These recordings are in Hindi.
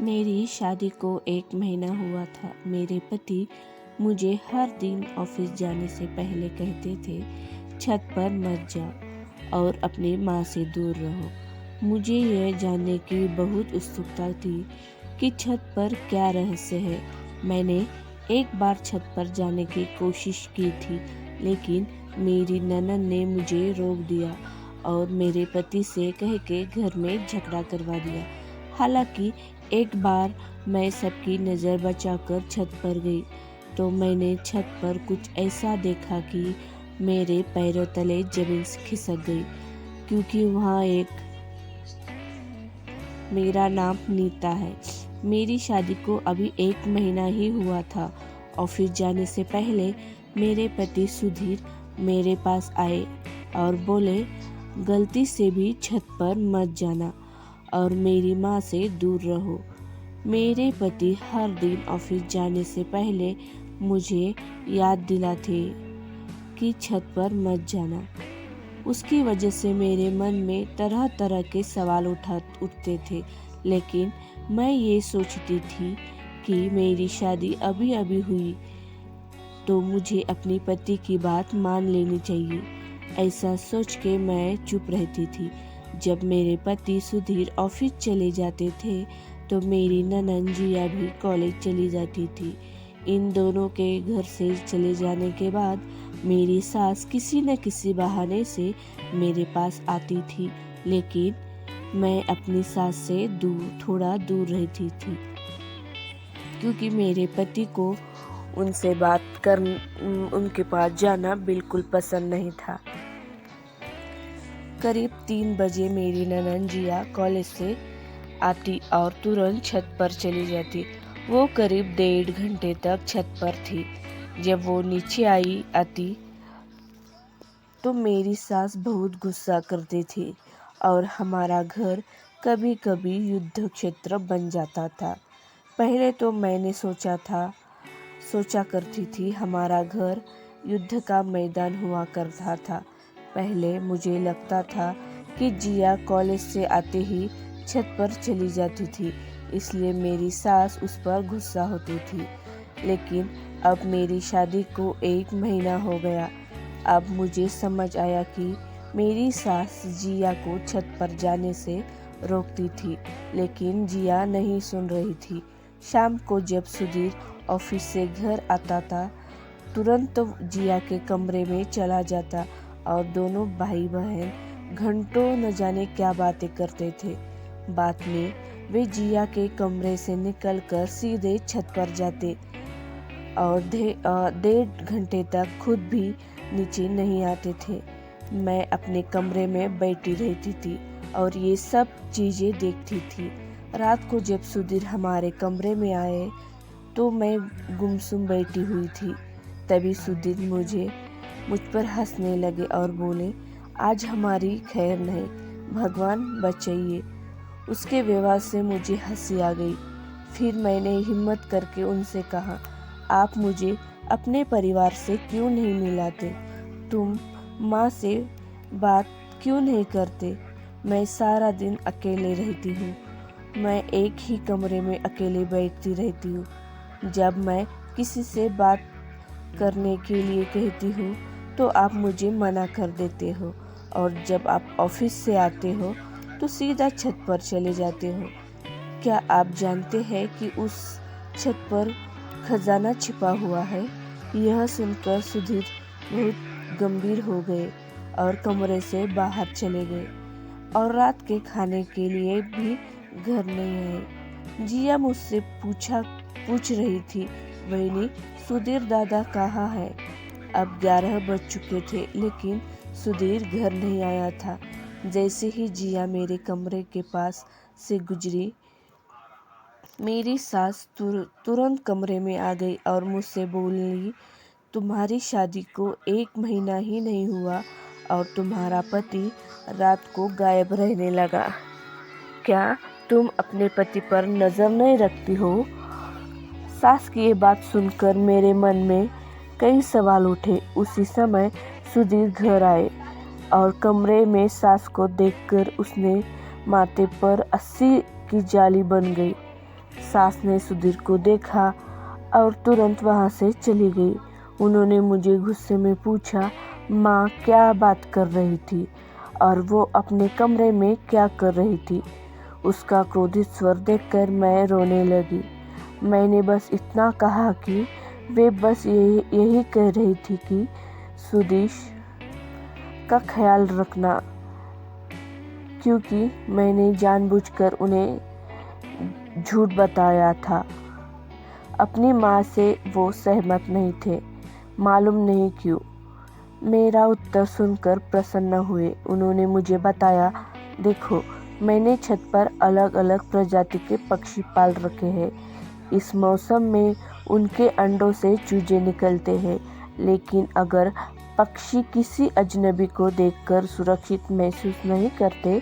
मेरी शादी को 1 महीना हुआ था। मेरे पति मुझे हर दिन ऑफिस जाने से पहले कहते थे, छत पर मत जाओ और अपनी माँ से दूर रहो। मुझे यह जानने की बहुत उत्सुकता थी कि छत पर क्या रहस्य है। मैंने एक बार छत पर जाने की कोशिश की थी, लेकिन मेरी ननद ने मुझे रोक दिया और मेरे पति से कह के घर में झगड़ा करवा दिया। हालांकि एक बार मैं सबकी नज़र बचाकर छत पर गई तो मैंने छत पर कुछ ऐसा देखा कि मेरे पैरों तले जमीन खिसक गई, क्योंकि वहाँ एक मेरा नाम नीता है। मेरी शादी को अभी 1 महीना ही हुआ था। ऑफिस जाने से पहले मेरे पति सुधीर मेरे पास आए और बोले, गलती से भी छत पर मत जाना और मेरी माँ से दूर रहो। मेरे पति हर दिन ऑफिस जाने से पहले मुझे याद दिलाते कि छत पर मत जाना। उसकी वजह से मेरे मन में तरह तरह के सवाल उठते थे, लेकिन मैं ये सोचती थी कि मेरी शादी अभी अभी हुई तो मुझे अपने पति की बात मान लेनी चाहिए। ऐसा सोच के मैं चुप रहती थी। जब मेरे पति सुधीर ऑफिस चले जाते थे तो मेरी ननद जिया भी कॉलेज चली जाती थी। इन दोनों के घर से चले जाने के बाद मेरी सास किसी न किसी बहाने से मेरे पास आती थी, लेकिन मैं अपनी सास से थोड़ा दूर रहती थी, क्योंकि मेरे पति को उनसे उनके पास जाना बिल्कुल पसंद नहीं था। करीब 3 बजे मेरी ननद जिया कॉलेज से आती और तुरंत छत पर चली जाती। वो करीब 1.5 घंटे तक छत पर थी। जब वो नीचे आती तो मेरी सास बहुत गुस्सा करती थी और हमारा घर कभी कभी युद्ध क्षेत्र बन जाता था। पहले तो मैंने सोचा करती थी हमारा घर युद्ध का मैदान हुआ करता था। पहले मुझे लगता था कि जिया कॉलेज से आते ही छत पर चली जाती थी, इसलिए मेरी सास उस पर गुस्सा होती थी। लेकिन अब मेरी शादी को 1 महीना हो गया। अब मुझे समझ आया कि मेरी सास जिया को छत पर जाने से रोकती थी, लेकिन जिया नहीं सुन रही थी। शाम को जब सुधीर ऑफिस से घर आता था, तुरंत जिया के कमरे में चला जाता और दोनों भाई बहन घंटों न जाने क्या बातें करते थे। बाद में वे जिया के कमरे से निकलकर सीधे छत पर जाते और 1.5 घंटे तक खुद भी नीचे नहीं आते थे। मैं अपने कमरे में बैठी रहती थी और ये सब चीज़ें देखती थी। रात को जब सुधीर हमारे कमरे में आए तो मैं गुमसुम बैठी हुई थी। तभी सुधीर मुझ पर हंसने लगे और बोले, आज हमारी खैर नहीं, भगवान बचाइए। उसके व्यवहार से मुझे हंसी आ गई। फिर मैंने हिम्मत करके उनसे कहा, आप मुझे अपने परिवार से क्यों नहीं मिलाते? तुम माँ से बात क्यों नहीं करते? मैं सारा दिन अकेले रहती हूँ। मैं एक ही कमरे में अकेले बैठती रहती हूँ। जब मैं किसी से बात करने के लिए कहती हूँ तो आप मुझे मना कर देते हो, और जब आप ऑफिस से आते हो तो सीधा छत पर चले जाते हो। क्या आप जानते हैं कि उस छत पर खजाना छिपा हुआ है? यह सुनकर सुधीर बहुत गंभीर हो गए और कमरे से बाहर चले गए और रात के खाने के लिए भी घर नहीं आए। जिया मुझसे पूछ रही थी, बहनी सुधीर दादा कहाँ है? अब 11 बज चुके थे, लेकिन सुधीर घर नहीं आया था। जैसे ही जिया मेरे कमरे के पास से गुजरी, मेरी सास तुरंत कमरे में आ गई और मुझसे बोली, तुम्हारी शादी को 1 महीना ही नहीं हुआ और तुम्हारा पति रात को गायब रहने लगा। क्या तुम अपने पति पर नज़र नहीं रखती हो? सास की ये बात सुनकर मेरे मन में कई सवाल उठे। उसी समय सुधीर घर आए और कमरे में सास को देखकर उसने माथे पर 80 की जाली बन गई। सास ने सुधीर को देखा और तुरंत वहाँ से चली गई। उन्होंने मुझे गुस्से में पूछा, माँ क्या बात कर रही थी और वो अपने कमरे में क्या कर रही थी। उसका क्रोधित स्वर देखकर मैं रोने लगी। मैंने बस इतना कहा कि वे बस यही कह रही थी कि सुधीर का ख्याल रखना, क्योंकि मैंने जानबूझकर उन्हें झूठ बताया था। अपनी माँ से वो सहमत नहीं थे, मालूम नहीं क्यों। मेरा उत्तर सुनकर प्रसन्न हुए। उन्होंने मुझे बताया, देखो मैंने छत पर अलग अलग प्रजाति के पक्षी पाल रखे हैं। इस मौसम में उनके अंडों से चूजे निकलते हैं, लेकिन अगर पक्षी किसी अजनबी को देखकर सुरक्षित महसूस नहीं करते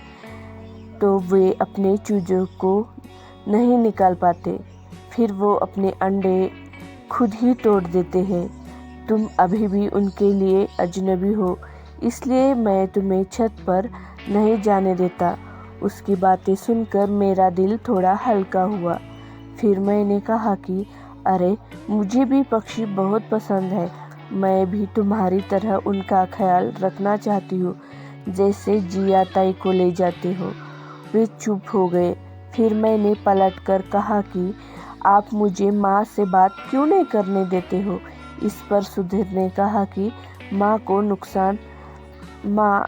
तो वे अपने चूजों को नहीं निकाल पाते, फिर वो अपने अंडे खुद ही तोड़ देते हैं। तुम अभी भी उनके लिए अजनबी हो, इसलिए मैं तुम्हें छत पर नहीं जाने देता। उसकी बातें सुनकर मेरा दिल थोड़ा हल्का हुआ। फिर मैंने कहा कि अरे मुझे भी पक्षी बहुत पसंद है, मैं भी तुम्हारी तरह उनका ख्याल रखना चाहती हूँ, जैसे जिया ताई को ले जाते हो। वे चुप हो गए। फिर मैंने पलटकर कहा कि आप मुझे माँ से बात क्यों नहीं करने देते हो। इस पर सुधीर ने कहा कि माँ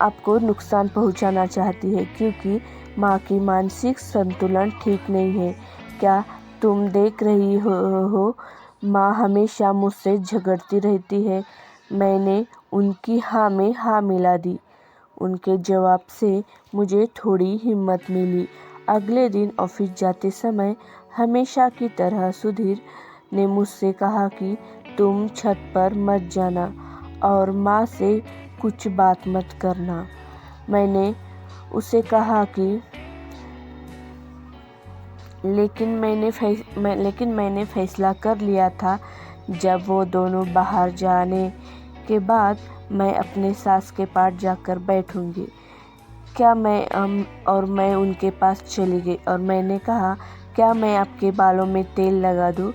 आपको नुकसान पहुँचाना चाहती है, क्योंकि माँ की मानसिक संतुलन ठीक नहीं है। क्या तुम देख रही हो माँ हमेशा मुझसे झगड़ती रहती है। मैंने उनकी हाँ में हाँ मिला दी। उनके जवाब से मुझे थोड़ी हिम्मत मिली। अगले दिन ऑफिस जाते समय हमेशा की तरह सुधीर ने मुझसे कहा कि तुम छत पर मत जाना और माँ से कुछ बात मत करना। मैंने उसे कहा कि लेकिन मैंने फैसला कर लिया था। जब वो दोनों बाहर जाने के बाद मैं अपने सास के पास जाकर बैठूंगी। मैं उनके पास चली गई और मैंने कहा, क्या मैं आपके बालों में तेल लगा दूं?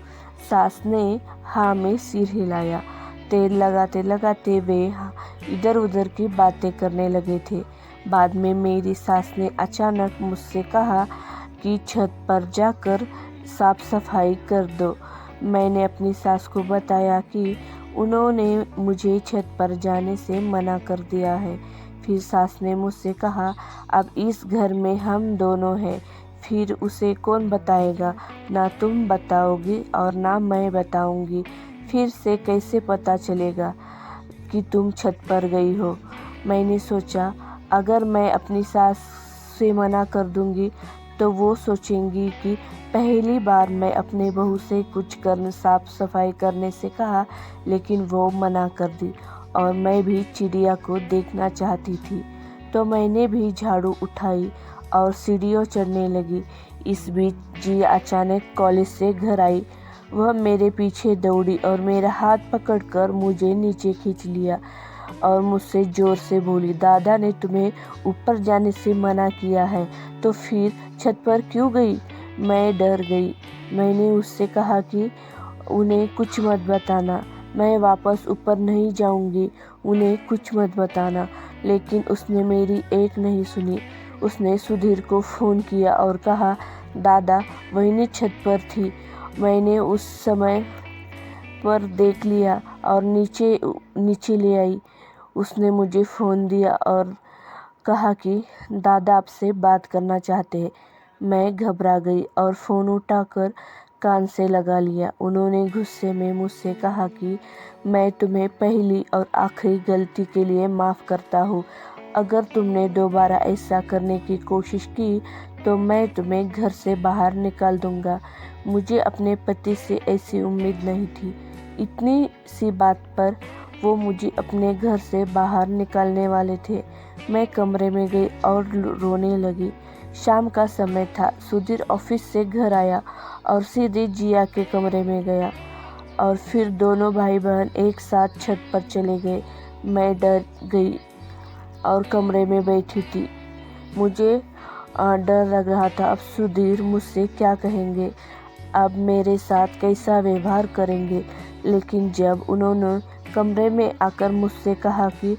सास ने हाँ में सिर हिलाया। तेल लगाते लगाते वे इधर उधर की बातें करने लगे थे। बाद में मेरी सास ने अचानक मुझसे कहा कि छत पर जाकर साफ सफाई कर दो। मैंने अपनी सास को बताया कि उन्होंने मुझे छत पर जाने से मना कर दिया है। फिर सास ने मुझसे कहा, अब इस घर में हम दोनों हैं, फिर उसे कौन बताएगा? ना तुम बताओगी और ना मैं बताऊंगी। फिर से कैसे पता चलेगा कि तुम छत पर गई हो? मैंने सोचा, अगर मैं अपनी सास से मना कर दूंगी तो वो सोचेंगी कि पहली बार मैं अपने बहू से कुछ साफ सफाई करने से कहा, लेकिन वो मना कर दी और मैं भी चिड़िया को देखना चाहती थी। तो मैंने भी झाड़ू उठाई और सीढ़ियों चढ़ने लगी। इस बीच जी अचानक कॉलेज से घर आई। वह मेरे पीछे दौड़ी और मेरा हाथ पकड़कर मुझे नीचे खींच लिया और मुझसे जोर से बोली, दादा ने तुम्हें ऊपर जाने से मना किया है तो फिर छत पर क्यों गई? मैं डर गई। मैंने उससे कहा कि उन्हें कुछ मत बताना, मैं वापस ऊपर नहीं जाऊंगी, उन्हें कुछ मत बताना। लेकिन उसने मेरी एक नहीं सुनी। उसने सुधीर को फ़ोन किया और कहा, दादा वही छत पर थी, मैंने उस समय पर देख लिया और नीचे ले आई। उसने मुझे फ़ोन दिया और कहा कि दादा आपसे बात करना चाहते हैं। मैं घबरा गई और फ़ोन उठाकर कान से लगा लिया। उन्होंने गुस्से में मुझसे कहा कि मैं तुम्हें पहली और आखिरी गलती के लिए माफ़ करता हूँ। अगर तुमने दोबारा ऐसा करने की कोशिश की तो मैं तुम्हें घर से बाहर निकाल दूँगा। मुझे अपने पति से ऐसी उम्मीद नहीं थी। इतनी सी बात पर वो मुझे अपने घर से बाहर निकालने वाले थे। मैं कमरे में गई और रोने लगी। शाम का समय था। सुधीर ऑफिस से घर आया और सीधे जिया के कमरे में गया और फिर दोनों भाई बहन एक साथ छत पर चले गए। मैं डर गई और कमरे में बैठी थी। मुझे डर लग रहा था, अब सुधीर मुझसे क्या कहेंगे। अब मेरे साथ कैसा व्यवहार करेंगे। लेकिन जब उन्होंने कमरे में आकर मुझसे कहा कि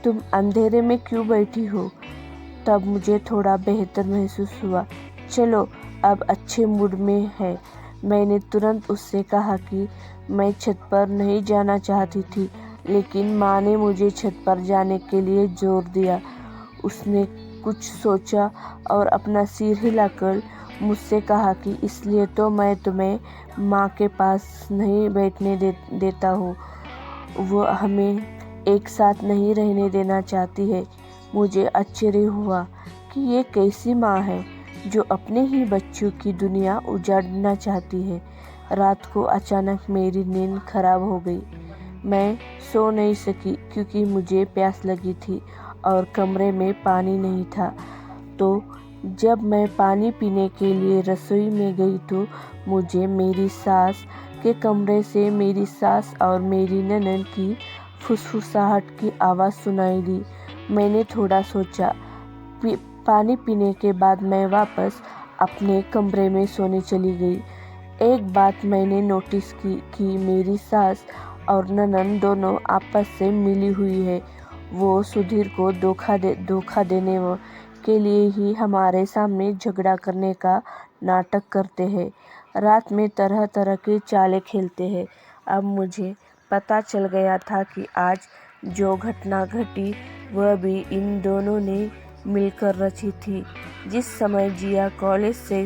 तुम अंधेरे में क्यों बैठी हो, तब मुझे थोड़ा बेहतर महसूस हुआ। चलो, अब अच्छे मूड में है। मैंने तुरंत उससे कहा कि मैं छत पर नहीं जाना चाहती थी, लेकिन माँ ने मुझे छत पर जाने के लिए जोर दिया। उसने कुछ सोचा और अपना सिर हिलाकर मुझसे कहा कि इसलिए तो मैं तुम्हें माँ के पास नहीं बैठने देता हूँ। वो हमें एक साथ नहीं रहने देना चाहती है। मुझे आश्चर्य हुआ कि ये कैसी माँ है जो अपने ही बच्चों की दुनिया उजाड़ना चाहती है। रात को अचानक मेरी नींद खराब हो गई। मैं सो नहीं सकी क्योंकि मुझे प्यास लगी थी और कमरे में पानी नहीं था। तो जब मैं पानी पीने के लिए रसोई में गई तो मुझे मेरी सास के कमरे से मेरी सास और मेरी ननद की फुसफुसाहट की आवाज़ सुनाई दी। मैंने थोड़ा सोचा। पानी पीने के बाद मैं वापस अपने कमरे में सोने चली गई। एक बात मैंने नोटिस की कि मेरी सास और ननद दोनों आपस से मिली हुई है। वो सुधीर को धोखा देने के लिए ही हमारे सामने झगड़ा करने का नाटक करते हैं। रात में तरह तरह की चालें खेलते हैं। अब मुझे पता चल गया था कि आज जो घटना घटी वह भी इन दोनों ने मिलकर रची थी। जिस समय जिया कॉलेज से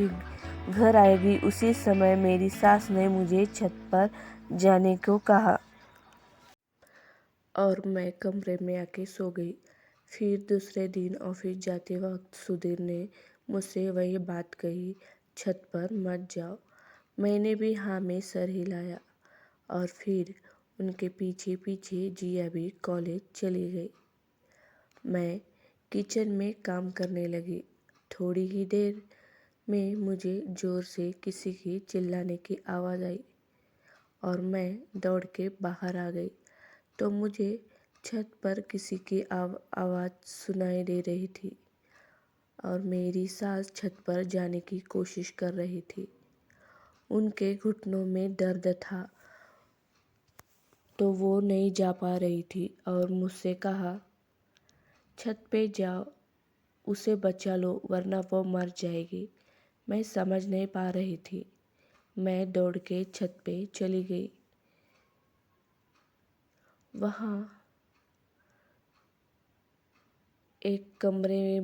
घर आएगी उसी समय मेरी सास ने मुझे छत पर जाने को कहा और मैं कमरे में आके सो गई। फिर दूसरे दिन ऑफिस जाते वक्त सुधीर ने मुझसे वही बात कही, छत पर मत जाओ। मैंने भी हाँ में सर हिलाया और फिर उनके पीछे पीछे जिया भी कॉलेज चली गई। मैं किचन में काम करने लगी। थोड़ी ही देर में मुझे ज़ोर से किसी की चिल्लाने की आवाज़ आई और मैं दौड़ के बाहर आ गई तो मुझे छत पर किसी की आवाज़ सुनाई दे रही थी और मेरी सास छत पर जाने की कोशिश कर रही थी। उनके घुटनों में दर्द था तो वो नहीं जा पा रही थी और मुझसे कहा, छत पे जाओ, उसे बचा लो वरना वो मर जाएगी। मैं समझ नहीं पा रही थी। मैं दौड़ के छत पे चली गई। वहाँ एक कमरे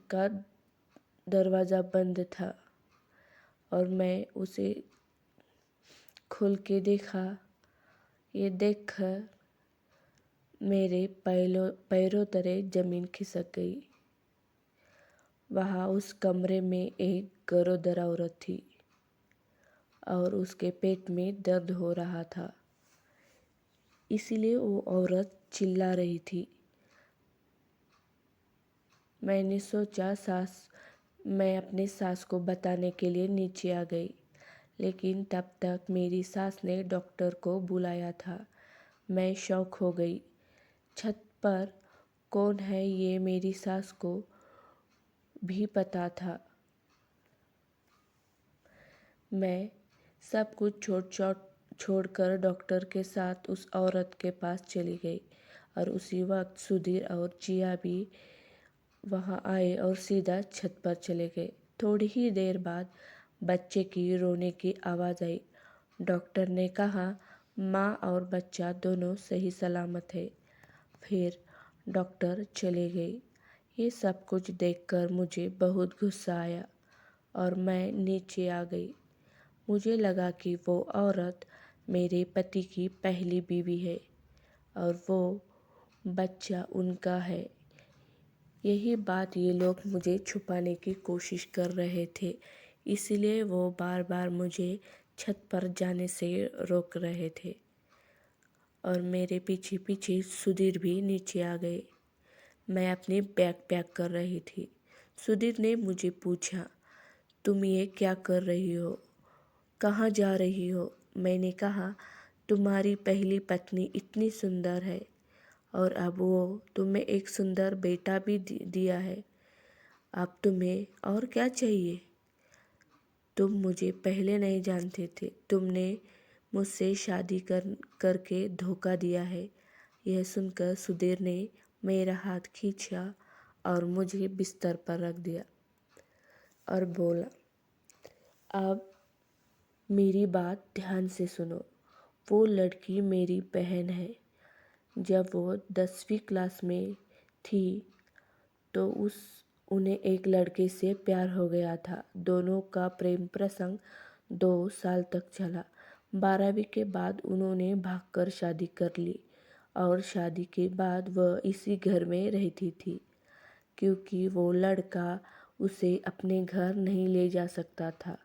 का दरवाज़ा बंद था और मैं उसे खोल के देखा। ये देखकर मेरे पैरों तले ज़मीन खिसक गई। वहाँ उस कमरे में एक गरोदर औरत थी और उसके पेट में दर्द हो रहा था, इसीलिए वो औरत चिल्ला रही थी। मैंने सोचा मैं अपने सास को बताने के लिए नीचे आ गई, लेकिन तब तक मेरी सास ने डॉक्टर को बुलाया था। मैं शॉक हो गई। छत पर कौन है ये मेरी सास को भी पता था। मैं सब कुछ छोड़कर डॉक्टर के साथ उस औरत के पास चली गई और उसी वक्त सुधीर और जिया भी वहाँ आए और सीधा छत पर चले गए। थोड़ी ही देर बाद बच्चे की रोने की आवाज़ आई। डॉक्टर ने कहा माँ और बच्चा दोनों सही सलामत है। फिर डॉक्टर चले गए। ये सब कुछ देखकर मुझे बहुत गुस्सा आया और मैं नीचे आ गई। मुझे लगा कि वो औरत मेरे पति की पहली बीवी है और वो बच्चा उनका है। यही बात ये लोग मुझे छुपाने की कोशिश कर रहे थे, इसलिए वो बार बार मुझे छत पर जाने से रोक रहे थे और मेरे पीछे पीछे सुधीर भी नीचे आ गए। मैं अपनी बैग पैक कर रही थी। सुधीर ने मुझे पूछा, तुम ये क्या कर रही हो, कहाँ जा रही हो? मैंने कहा, तुम्हारी पहली पत्नी इतनी सुंदर है और अब वो तुम्हें एक सुंदर बेटा भी दिया है। अब तुम्हें और क्या चाहिए? तुम मुझे पहले नहीं जानते थे। तुमने मुझसे शादी करके धोखा दिया है। यह सुनकर सुधीर ने मेरा हाथ खींचा और मुझे बिस्तर पर रख दिया और बोला, अब मेरी बात ध्यान से सुनो। वो लड़की मेरी बहन है। जब वो 10वीं क्लास में थी तो उन्हें एक लड़के से प्यार हो गया था। दोनों का प्रेम प्रसंग 2 साल तक चला। 12वीं के बाद उन्होंने भागकर शादी कर ली और शादी के बाद वह इसी घर में रहती थी क्योंकि वो लड़का उसे अपने घर नहीं ले जा सकता था।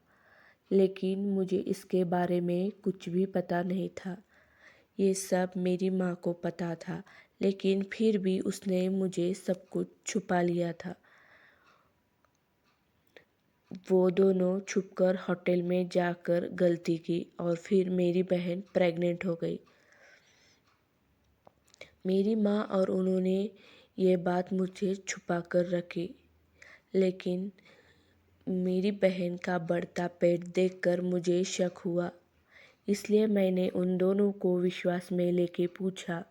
लेकिन मुझे इसके बारे में कुछ भी पता नहीं था। ये सब मेरी माँ को पता था, लेकिन फिर भी उसने मुझे सब कुछ छुपा लिया था। वो दोनों छुपकर होटल में जाकर गलती की और फिर मेरी बहन प्रेग्नेंट हो गई। मेरी माँ और उन्होंने ये बात मुझे छुपा कर रखी, लेकिन मेरी बहन का बढ़ता पेट देखकर मुझे शक हुआ। इसलिए मैंने उन दोनों को विश्वास में लेके पूछा।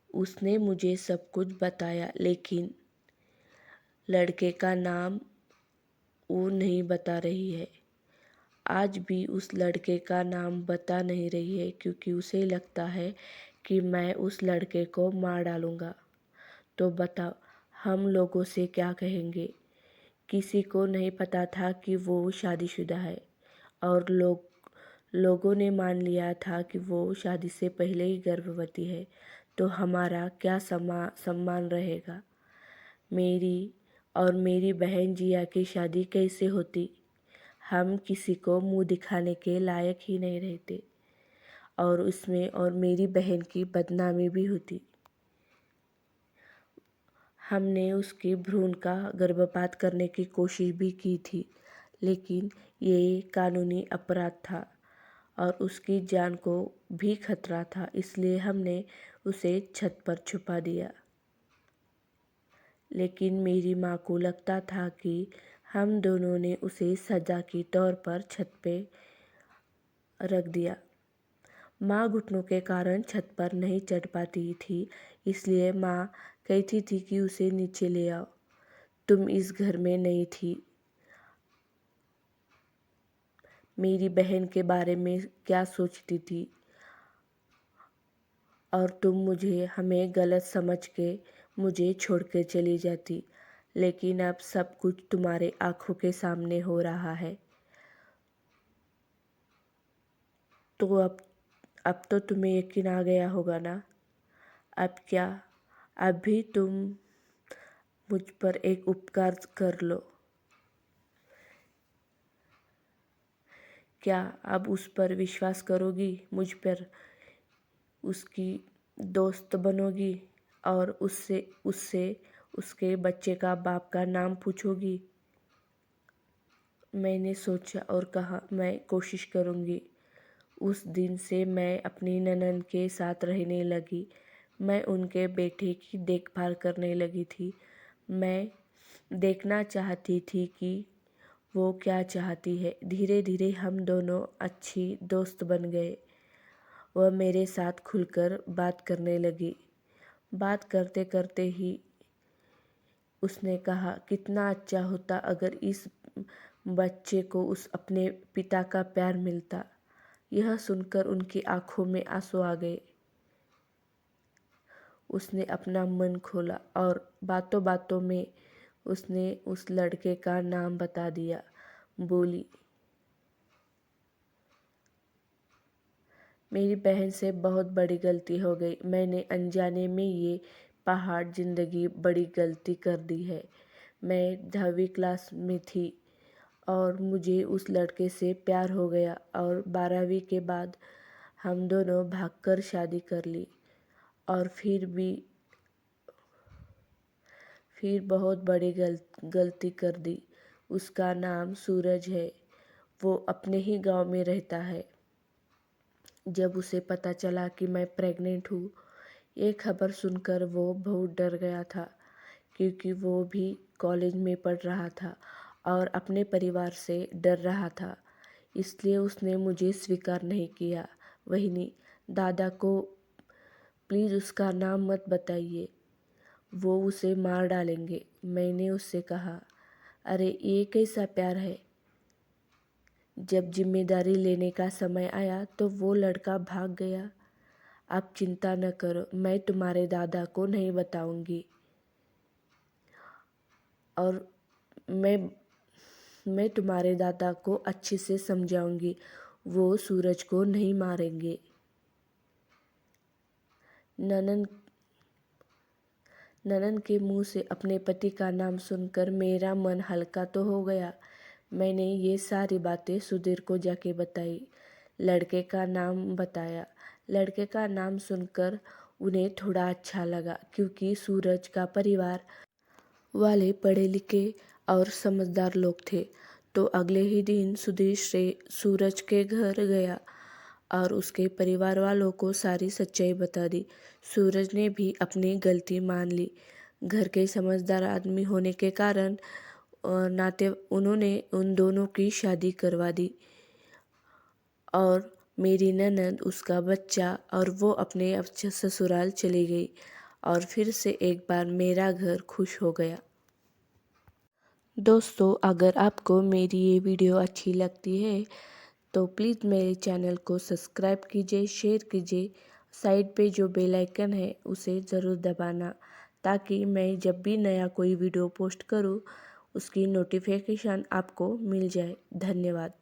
उसने मुझे सब कुछ बताया, लेकिन लड़के का नाम वो नहीं बता रही है। आज भी उस लड़के का नाम बता नहीं रही है क्योंकि उसे लगता है कि मैं उस लड़के को मार डालूँगा। तो बताओ, हम लोगों से क्या कहेंगे? किसी को नहीं पता था कि वो शादीशुदा है और लोगों ने मान लिया था कि वो शादी से पहले ही गर्भवती है। तो हमारा क्या सम्मान रहेगा? मेरी और मेरी बहन जिया की शादी कैसे होती? हम किसी को मुंह दिखाने के लायक ही नहीं रहते और उसमें और मेरी बहन की बदनामी भी होती। हमने उसके भ्रूण का गर्भपात करने की कोशिश भी की थी, लेकिन ये कानूनी अपराध था और उसकी जान को भी खतरा था, इसलिए हमने उसे छत पर छुपा दिया। लेकिन मेरी माँ को लगता था कि हम दोनों ने उसे सजा के तौर पर छत पे रख दिया। माँ घुटनों के कारण छत पर नहीं चढ़ पाती थी, इसलिए माँ कहती थी कि उसे नीचे ले आओ। तुम इस घर में नहीं थी। मेरी बहन के बारे में क्या सोचती थी और तुम हमें गलत समझ के मुझे छोड़ के चली जाती। लेकिन अब सब कुछ तुम्हारे आँखों के सामने हो रहा है। तो अब तो तुम्हें यकीन आ गया होगा ना? अब क्या? अब भी तुम मुझ पर एक उपकार कर लो। क्या अब उस पर विश्वास करोगी? मुझ पर उसकी दोस्त बनोगी और उससे उसके बच्चे का बाप का नाम पूछोगी? मैंने सोचा और कहा, मैं कोशिश करूँगी। उस दिन से मैं अपनी ननद के साथ रहने लगी। मैं उनके बेटे की देखभाल करने लगी थी। मैं देखना चाहती थी कि वो क्या चाहती है। धीरे धीरे हम दोनों अच्छी दोस्त बन गए। वह मेरे साथ खुलकर बात करने लगी। बात करते करते ही उसने कहा, कितना अच्छा होता अगर इस बच्चे को उस अपने पिता का प्यार मिलता। यह सुनकर उनकी आंखों में आंसू आ गए। उसने अपना मन खोला और बातों बातों में उसने उस लड़के का नाम बता दिया। बोली, मेरी बहन से बहुत बड़ी गलती हो गई। मैंने अनजाने में ये पहाड़ जिंदगी बड़ी गलती कर दी है। मैं 10वीं क्लास में थी और मुझे उस लड़के से प्यार हो गया और 12वीं के बाद हम दोनों भागकर शादी कर ली और फिर बहुत बड़ी गलती कर दी। उसका नाम सूरज है। वो अपने ही गांव में रहता है। जब उसे पता चला कि मैं प्रेग्नेंट हूँ, ये खबर सुनकर वो बहुत डर गया था क्योंकि वो भी कॉलेज में पढ़ रहा था और अपने परिवार से डर रहा था, इसलिए उसने मुझे स्वीकार नहीं किया। वहिनी, दादा को प्लीज़ उसका नाम मत बताइए, वो उसे मार डालेंगे। मैंने उससे कहा, अरे ये कैसा प्यार है। जब जिम्मेदारी लेने का समय आया तो वो लड़का भाग गया। आप चिंता न करो, मैं तुम्हारे दादा को नहीं बताऊंगी और मैं तुम्हारे दादा को अच्छे से समझाऊंगी, वो सूरज को नहीं मारेंगे। ननन के मुंह से अपने पति का नाम सुनकर मेरा मन हल्का तो हो गया। मैंने ये सारी बातें सुधीर को जाके बताई, लड़के का नाम बताया। लड़के का नाम सुनकर उन्हें थोड़ा अच्छा लगा, क्योंकि सूरज का परिवार वाले पढ़े लिखे और समझदार लोग थे। तो अगले ही दिन सुधीर सूरज के घर गया और उसके परिवार वालों को सारी सच्चाई बता दी। सूरज ने भी अपनी गलती मान ली। घर के समझदार आदमी होने के कारण नाते उन्होंने उन दोनों की शादी करवा दी और मेरी ननद, उसका बच्चा और वो अपने अच्छे ससुराल चली गई और फिर से एक बार मेरा घर खुश हो गया। दोस्तों, अगर आपको मेरी ये वीडियो अच्छी लगती है तो प्लीज़ मेरे चैनल को सब्सक्राइब कीजिए, शेयर कीजिए। साइड पे जो बेल आइकन है उसे ज़रूर दबाना, ताकि मैं जब भी नया कोई वीडियो पोस्ट करूँ उसकी नोटिफिकेशन आपको मिल जाए। धन्यवाद।